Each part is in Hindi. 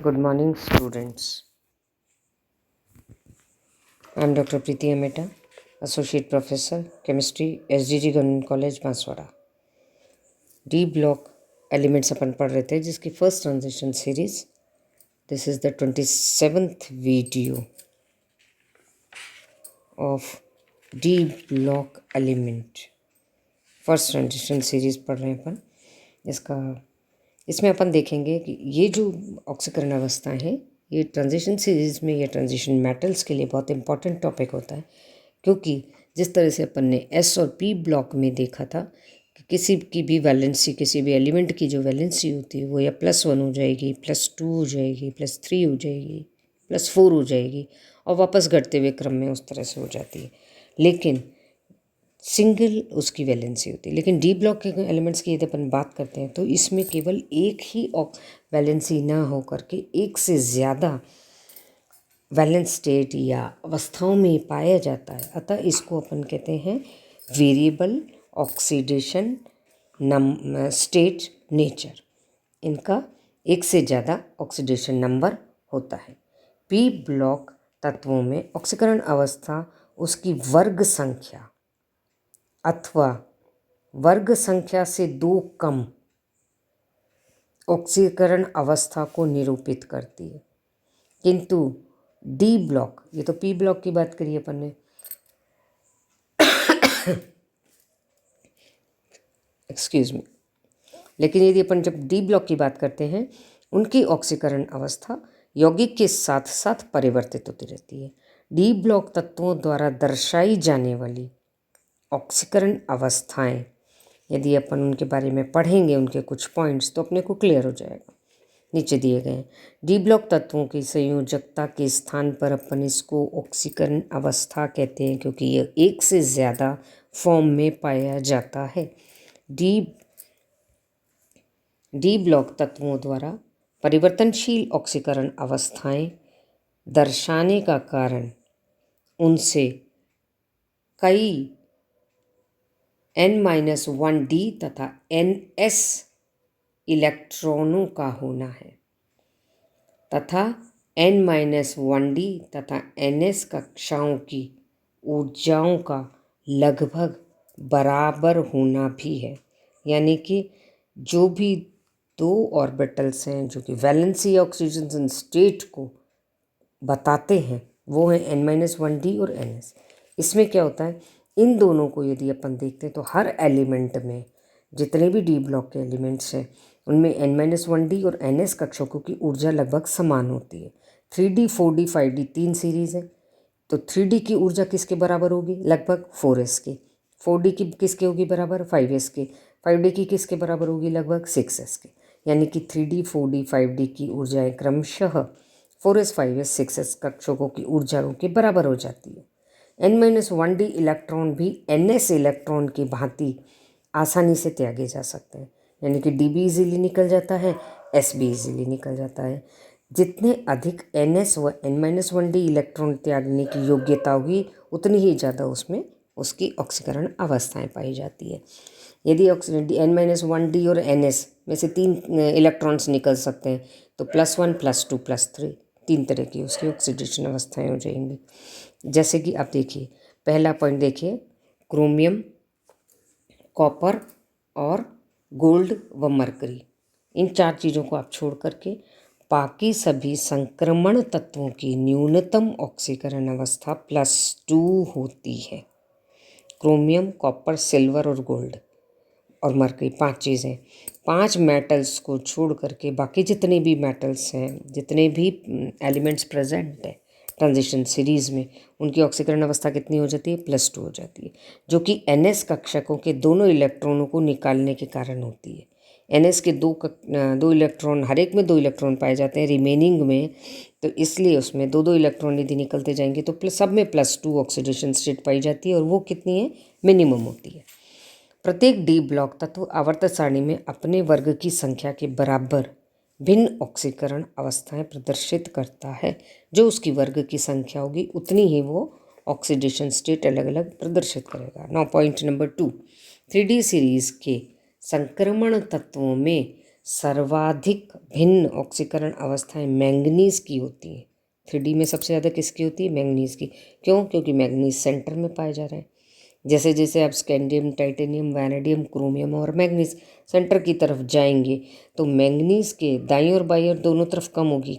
Good morning, students. I am Dr. Preeti Ameta, Associate Professor, Chemistry, SGG Government College, Banswara. D block elements अपन पढ़ रहे थे जिसकी first transition series. This is the 27th video of D block element. First transition series पढ़ रहे हैं अपन. इसमें अपन देखेंगे कि ये जो ऑक्सीकरण अवस्थाएं हैं, ये ट्रांजिशन सीरीज में या ट्रांजिशन मेटल्स के लिए बहुत इंपॉर्टेंट टॉपिक होता है, क्योंकि जिस तरह से अपन ने एस और पी ब्लॉक में देखा था कि किसी की भी वैलेंसी, किसी भी एलिमेंट की जो वैलेंसी होती है वो या +1 हो जाएगी, +2 हो जाएगी, +3 हो जाएगी, +4 हो जाएगी और वापस घटते हुए क्रम में उस तरह से हो जाती है, लेकिन सिंगल उसकी वैलेंसी होती है. लेकिन डी ब्लॉक के एलिमेंट्स की यदि अपन बात करते हैं तो इसमें केवल एक ही वैलेंसी ना हो करके एक से ज़्यादा वैलेंस स्टेट या अवस्थाओं में पाया जाता है. अतः इसको अपन कहते हैं वेरिएबल ऑक्सीडेशन स्टेट नेचर. इनका एक से ज़्यादा ऑक्सीडेशन नंबर होता है. पी ब्लॉक तत्वों में ऑक्सीकरण अवस्था उसकी वर्ग संख्या अथवा वर्ग संख्या से 2 कम ऑक्सीकरण अवस्था को निरूपित करती है. किंतु डी ब्लॉक, ये तो पी ब्लॉक की बात करी अपन ने, एक्सक्यूज मी, लेकिन यदि अपन जब डी ब्लॉक की बात करते हैं, उनकी ऑक्सीकरण अवस्था यौगिक के साथ साथ परिवर्तित होती रहती है. डी ब्लॉक तत्वों द्वारा दर्शाई जाने वाली ऑक्सीकरण अवस्थाएं, यदि अपन उनके बारे में पढ़ेंगे, उनके कुछ पॉइंट्स, तो अपने को क्लियर हो जाएगा. नीचे दिए गए हैं. डी ब्लॉक तत्वों की संयोजकता के स्थान पर अपन इसको ऑक्सीकरण अवस्था कहते हैं, क्योंकि यह एक से ज़्यादा फॉर्म में पाया जाता है. डी ब्लॉक तत्वों द्वारा परिवर्तनशील ऑक्सीकरण अवस्थाएं दर्शाने का कारण उनसे कई N-1D तथा NS इलेक्ट्रॉनों का होना है तथा N-1D तथा NS कक्षाओं की ऊर्जाओं का लगभग बराबर होना भी है. यानी कि जो भी 2 ऑर्बिटल्स हैं जो कि वैलेंसी ऑक्सीजन स्टेट को बताते हैं, वो हैं N-1D और NS. इसमें क्या होता है, इन दोनों को यदि अपन देखते हैं तो हर एलिमेंट में जितने भी डी ब्लॉक के एलिमेंट्स हैं उनमें N-1D और NS कक्षकों की ऊर्जा लगभग समान होती है. 3D 4D 5D 3 सीरीज़ है, तो 3D की ऊर्जा किसके बराबर होगी? लगभग 4s के. 4D की किसके होगी बराबर? 5s के. 5D की किसके बराबर होगी? लगभग 6s के. यानी कि 3D 4D 5D की ऊर्जाएं क्रमशः 4s 5s 6s कक्षकों की ऊर्जाओं के बराबर हो जाती है. N-1D इलेक्ट्रॉन भी NS इलेक्ट्रॉन की भांति आसानी से त्यागे जा सकते हैं. यानी कि D भी इजीली निकल जाता है, S भी इजीली निकल जाता है. जितने अधिक NS व N-1D इलेक्ट्रॉन त्यागने की योग्यता होगी, उतनी ही ज़्यादा उसमें उसकी ऑक्सीकरण अवस्थाएं पाई जाती है. यदि N-1D और NS में से 3 इलेक्ट्रॉन्स निकल सकते हैं तो +1 +2 +3 3 तरह की उसकी ऑक्सीडेशन अवस्थाएं हो जाएंगी. जैसे कि आप देखिए, पहला पॉइंट देखिए, क्रोमियम, कॉपर और गोल्ड व मरकरी, इन 4 चीज़ों को आप छोड़ करके बाकी सभी संक्रमण तत्वों की न्यूनतम ऑक्सीकरण अवस्था +2 होती है. क्रोमियम, कॉपर, सिल्वर और गोल्ड और मरकरी 5 चीज़ें. 5 मेटल्स को छोड़ करके बाकी जितने भी मेटल्स हैं, जितने भी एलिमेंट्स प्रेजेंट हैं ट्रांजिशन सीरीज़ में, उनकी ऑक्सीकरण अवस्था कितनी हो जाती है? +2 हो जाती है, जो कि NS कक्षकों के दोनों इलेक्ट्रॉनों को निकालने के कारण होती है. NS के 2 इलेक्ट्रॉन, हर एक में 2 इलेक्ट्रॉन पाए जाते हैं रिमेनिंग में, तो इसलिए उसमें 2 इलेक्ट्रॉन यदि निकलते जाएंगे तो सब में +2 ऑक्सीडेशन स्टेट पाई जाती है, और वो कितनी है? मिनिमम होती है. प्रत्येक डी ब्लॉक तत्व आवर्त सारणी में अपने वर्ग की संख्या के बराबर भिन्न ऑक्सीकरण अवस्थाएं प्रदर्शित करता है. जो उसकी वर्ग की संख्या होगी उतनी ही वो ऑक्सीडेशन स्टेट अलग अलग प्रदर्शित करेगा. Now point number 2, 3D series के संक्रमण तत्वों में सर्वाधिक भिन्न ऑक्सीकरण अवस्थाएं मैंगनीज की होती हैं। 3D में सबसे ज़्यादा किसकी होती है? मैंगनीज की। क्यों? क्योंकि मैंगनीज सेंटर में पाए जा रहे हैं। जैसे जैसे आप स्कैंडियम, टाइटेनियम, वैनेडियम, क्रोमियम और मैंगनीज सेंटर की तरफ जाएंगे तो मैंगनीज के दाईं और बाईं और दोनों तरफ कम होगी।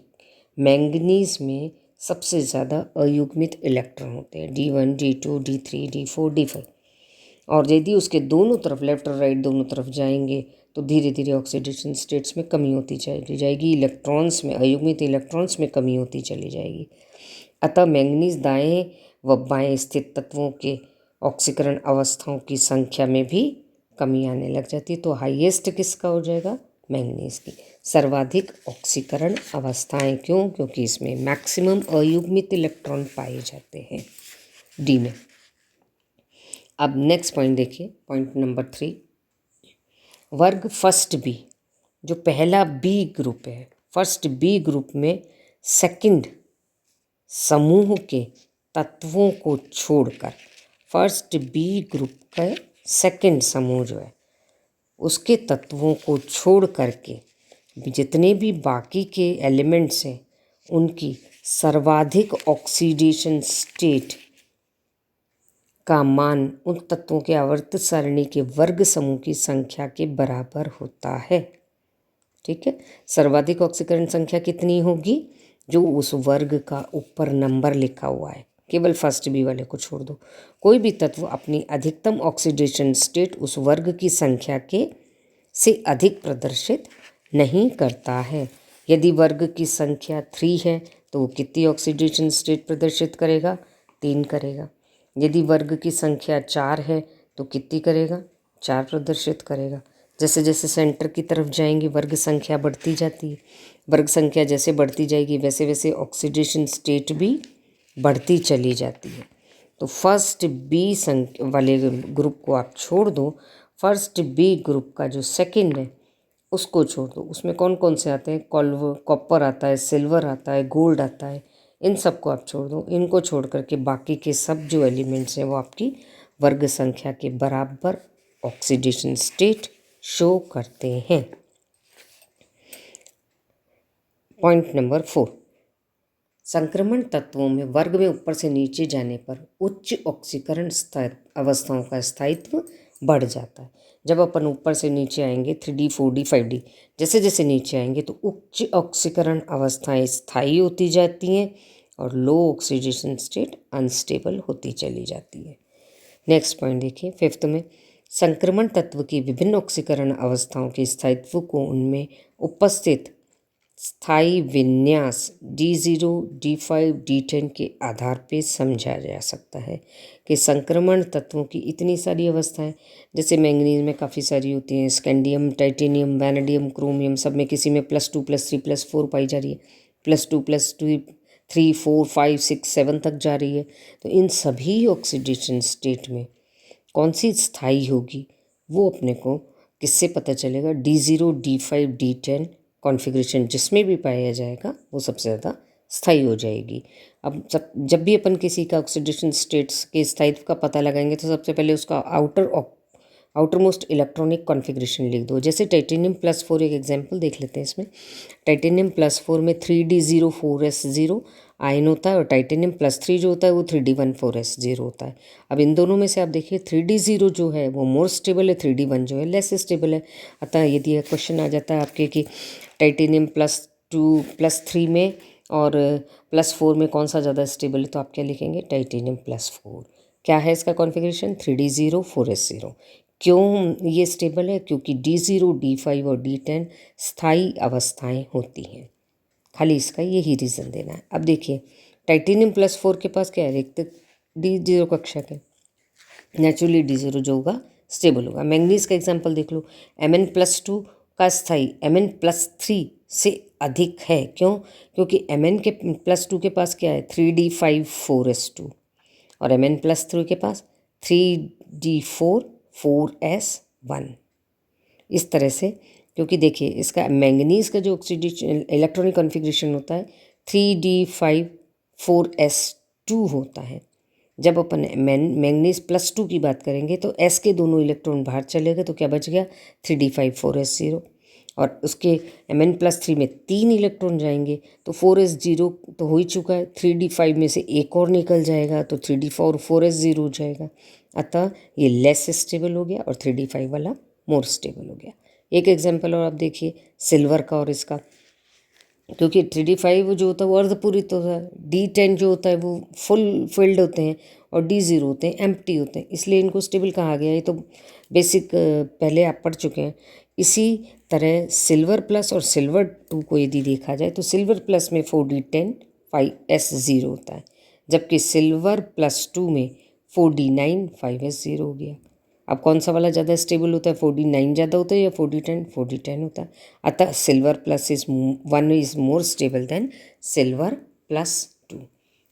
मैंगनीज में सबसे ज़्यादा अयुग्मित इलेक्ट्रॉन होते हैं, D1, D2, D3, D4, D5। और यदि उसके दोनों तरफ, लेफ्ट और राइट दोनों तरफ जाएंगे तो धीरे धीरे ऑक्सीडेशन स्टेट्स में कमी होती चली जाएगी, इलेक्ट्रॉन्स में, अयुग्मित इलेक्ट्रॉन्स में कमी होती चली जाएगी। अतः मैंगनीज दाएं व बाएं स्थित तत्वों के ऑक्सीकरण अवस्थाओं की संख्या में भी कमी आने लग जाती है। तो हाईएस्ट किसका हो जाएगा? मैंगनीज की। सर्वाधिक ऑक्सीकरण अवस्थाएं। क्यों? क्योंकि इसमें मैक्सिमम अयुग्मित इलेक्ट्रॉन पाए जाते हैं, डी में। अब नेक्स्ट पॉइंट देखिए, पॉइंट नंबर 3, वर्ग फर्स्ट बी, जो पहला बी ग्रुप है, फर्स्ट बी ग्रुप में सेकंड समूह के तत्वों को छोड़कर, फर्स्ट बी ग्रुप का सेकंड समूह जो है उसके तत्वों को छोड़ करके जितने भी बाकी के एलिमेंट्स हैं उनकी सर्वाधिक ऑक्सीडेशन स्टेट का मान उन तत्वों के आवर्त सारणी के वर्ग समूह की संख्या के बराबर होता है। ठीक है, सर्वाधिक ऑक्सीकरण संख्या कितनी होगी? जो उस वर्ग का ऊपर नंबर लिखा हुआ है, केवल फर्स्ट बी वाले को छोड़ दो। कोई भी तत्व अपनी अधिकतम ऑक्सीडेशन स्टेट उस वर्ग की संख्या के से अधिक प्रदर्शित नहीं करता है। यदि वर्ग की संख्या 3 है तो वो कितनी ऑक्सीडेशन स्टेट प्रदर्शित करेगा? 3 करेगा। यदि वर्ग की संख्या 4 है तो कितनी करेगा? 4 प्रदर्शित करेगा। जैसे जैसे सेंटर की तरफ जाएंगे वर्ग संख्या बढ़ती जाती है। वर्ग संख्या जैसे बढ़ती जाएगी वैसे वैसे ऑक्सीडेशन स्टेट भी बढ़ती चली जाती है। तो फर्स्ट बी वाले ग्रुप को आप छोड़ दो, फर्स्ट बी ग्रुप का जो सेकंड है उसको छोड़ दो। उसमें कौन कौन से आते हैं? कॉपर आता है, सिल्वर आता है, गोल्ड आता है। इन सब को आप छोड़ दो। इनको छोड़ करके बाकी के सब जो एलिमेंट्स हैं वो आपकी वर्ग संख्या के बराबर ऑक्सीडेशन स्टेट शो करते हैं। पॉइंट नंबर 4, संक्रमण तत्वों में वर्ग में ऊपर से नीचे जाने पर उच्च ऑक्सीकरण अवस्थाओं का स्थायित्व बढ़ जाता है। जब अपन ऊपर से नीचे आएंगे 3D, 4D, 5D, जैसे जैसे नीचे आएंगे तो उच्च ऑक्सीकरण अवस्थाएं स्थायी होती जाती हैं और लो ऑक्सीडेशन स्टेट अनस्टेबल होती चली जाती है। नेक्स्ट पॉइंट देखिए, 5th में, संक्रमण तत्व की विभिन्न ऑक्सीकरण अवस्थाओं के स्थायित्व को उनमें उपस्थित स्थायी विन्यास D0, D5, D10 के आधार पर समझा जा सकता है कि संक्रमण तत्वों की इतनी सारी अवस्थाएं, जैसे मैंगनीज में काफ़ी सारी होती हैं, स्कैंडियम, टाइटेनियम, वैनेडियम, क्रोमियम, सब में किसी में +2, +3, +4 पाई जा रही है, +2, +2, 3, 4, 5, 6, 7 तक जा रही है। तो इन सभी ऑक्सीडेशन स्टेट में कौन सी स्थायी होगी वो अपने को किससे पता चलेगा? D0, D5, D10 कॉन्फ़िगरेशन जिसमें भी पाया जाएगा वो सबसे ज़्यादा स्थायी हो जाएगी। अब जब भी अपन किसी का ऑक्सीडेशन स्टेट्स के स्थायित्व का पता लगाएंगे तो सबसे पहले उसका आउटर मोस्ट इलेक्ट्रॉनिक कॉन्फ़िगरेशन लिख दो। जैसे टाइटेनियम +4 एक एग्जांपल देख लेते हैं। इसमें टाइटेनियम +4 में 3D0 4s0 आयन होता है और टाइटेनियम +3 जो होता है वो 3D1 4s0 होता है। अब इन दोनों में से आप देखिए 3D0 जो है वो मोर स्टेबल है, 3D1 जो है लेस स्टेबल है। अतः यदि क्वेश्चन आ जाता है आपके कि टाइटेनियम +2 +3 में और +4 में कौन सा ज़्यादा स्टेबल है, तो आप क्या लिखेंगे? टाइटेनियम +4। क्या है इसका कॉन्फ़िगरेशन? 3D0 4s0। क्यों ये स्टेबल है? क्योंकि D0, D5 और D10 स्थायी अवस्थाएं होती हैं। खाली इसका यही रीज़न देना है। अब देखिए टाइटेनियम +4 के पास क्या है? रिक्त D0 कक्षक है, नेचुरली D0 जो होगा स्टेबल होगा। मैंगनीज का एग्जांपल देख लो, Mn+2 का स्थाई Mn+3 से अधिक है। क्यों? क्योंकि Mn के +2 के पास क्या है? 3D5 4s2 और Mn+3 के पास 3D4 4s1। इस तरह से, क्योंकि देखिए इसका मैंगनीज का जो ऑक्सीडेशन इलेक्ट्रॉनिक कॉन्फ़िगरेशन होता है 3D5 4s2 होता है। जब अपन मैंगनीज +2 की बात करेंगे तो S के दोनों इलेक्ट्रॉन बाहर चले गए तो क्या बच गया? 3D5 4s0। और उसके Mn+3 में 3 इलेक्ट्रॉन जाएंगे, तो 4s0 तो हो ही चुका है, 3d5 में से एक और निकल जाएगा तो 3d4 4s0 हो जाएगा। अतः ये लेस स्टेबल हो गया और 3d5 वाला मोर स्टेबल हो गया। एक एग्जांपल और आप देखिए सिल्वर का और इसका, क्योंकि 3d5 जो होता है वो अर्धपूरित होता है, d10 जो होता है वो फुल फिल्ड होते हैं और d0 होते हैं एम्प्टी होते हैं, इसलिए इनको स्टेबल कहा गया। ये तो बेसिक पहले आप पढ़ चुके हैं। इसी तरह सिल्वर प्लस और सिल्वर 2 को यदि देखा जाए तो सिल्वर प्लस में 4d10 5s0 होता है, जबकि सिल्वर +2 में 4d9 5s0 हो गया। अब कौन सा वाला ज़्यादा स्टेबल होता है, 4d9 ज़्यादा होता है या 4d10? 4d10 होता है। अतः silver +1 is more stable then silver +2।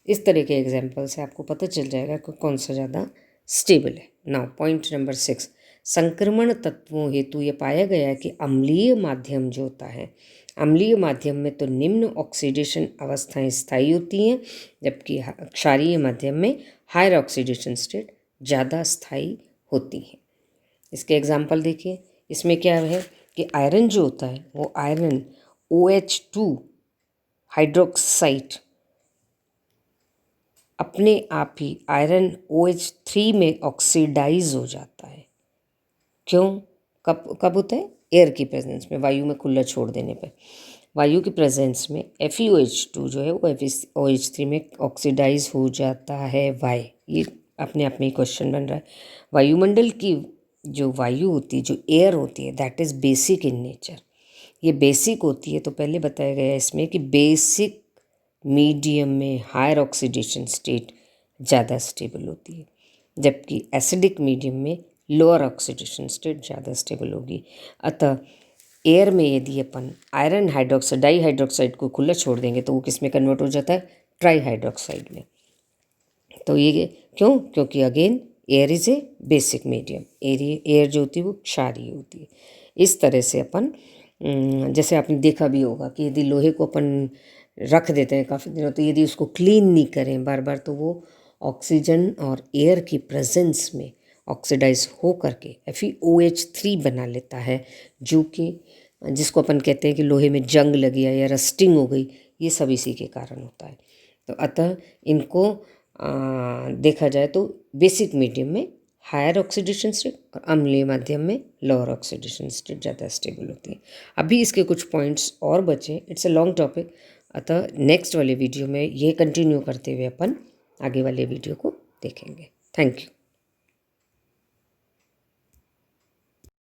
इस तरह के एग्जाम्पल से आपको पता चल जाएगा कि कौन सा ज़्यादा स्टेबल है। नाउ पॉइंट नंबर 6, संक्रमण तत्वों हेतु ये पाया गया है कि अम्लीय माध्यम जो होता है, अम्लीय माध्यम में तो निम्न ऑक्सीडेशन अवस्थाएं स्थायी होती हैं, जबकि क्षारीय माध्यम में हायर ऑक्सीडेशन स्टेट ज़्यादा स्थायी होती हैं। इसके एग्जाम्पल देखिए, इसमें क्या है कि आयरन जो होता है वो आयरन OH2 हाइड्रोक्साइड अपने आप ही आयरन OH3 में ऑक्सीडाइज हो जाता है। क्यों? कब कब होता है? एयर की प्रेजेंस में, वायु में खुला छोड़ देने पर। वायु की प्रेजेंस में FeOH2 जो है वो OH3 में ऑक्सीडाइज हो जाता है। वाई? ये अपने आप में क्वेश्चन बन रहा है। वायुमंडल की जो वायु होती है, जो एयर होती है, that is basic in nature. ये बेसिक होती है, तो पहले बताया गया इसमें कि बेसिक मीडियम में हायर ऑक्सीडेशन स्टेट ज़्यादा स्टेबल होती है, जबकि एसिडिक मीडियम में लोअर ऑक्सीडेशन स्टेट ज़्यादा स्टेबल होगी। अतः एयर में यदि अपन आयरन हाइड्रोक्साइड डाईहाइड्रोक्साइड को खुला छोड़ देंगे तो वो किस में कन्वर्ट हो जाता है? ट्राईहाइड्रोक्साइड में। तो ये क्यों? क्योंकि again air is a basic medium, air जो होती है वो क्षारीय होती है। इस तरह से अपन जैसे आपने देखा भी होगा कि यदि लोहे को अपन रख देते हैं काफ़ी दिनों, तो यदि उसको क्लीन नहीं करें बार बार, तो वो ऑक्सीजन और एयर की प्रेजेंस में ऑक्सीडाइज हो करके FeOH3 बना लेता है, जो कि जिसको अपन कहते हैं कि लोहे में जंग लग गया या रस्टिंग हो गई, ये सब इसी के कारण होता है। तो अतः इनको देखा जाए तो बेसिक मीडियम में हायर ऑक्सीडेशन स्टेट और अम्लीय माध्यम में लोअर ऑक्सीडेशन स्टेट ज़्यादा स्टेबल होती है। अभी इसके कुछ पॉइंट्स और बचे, इट्स अ लॉन्ग टॉपिक, अतः नेक्स्ट वाले वीडियो में ये कंटिन्यू करते हुए अपन आगे वाले वीडियो को देखेंगे। Thank you.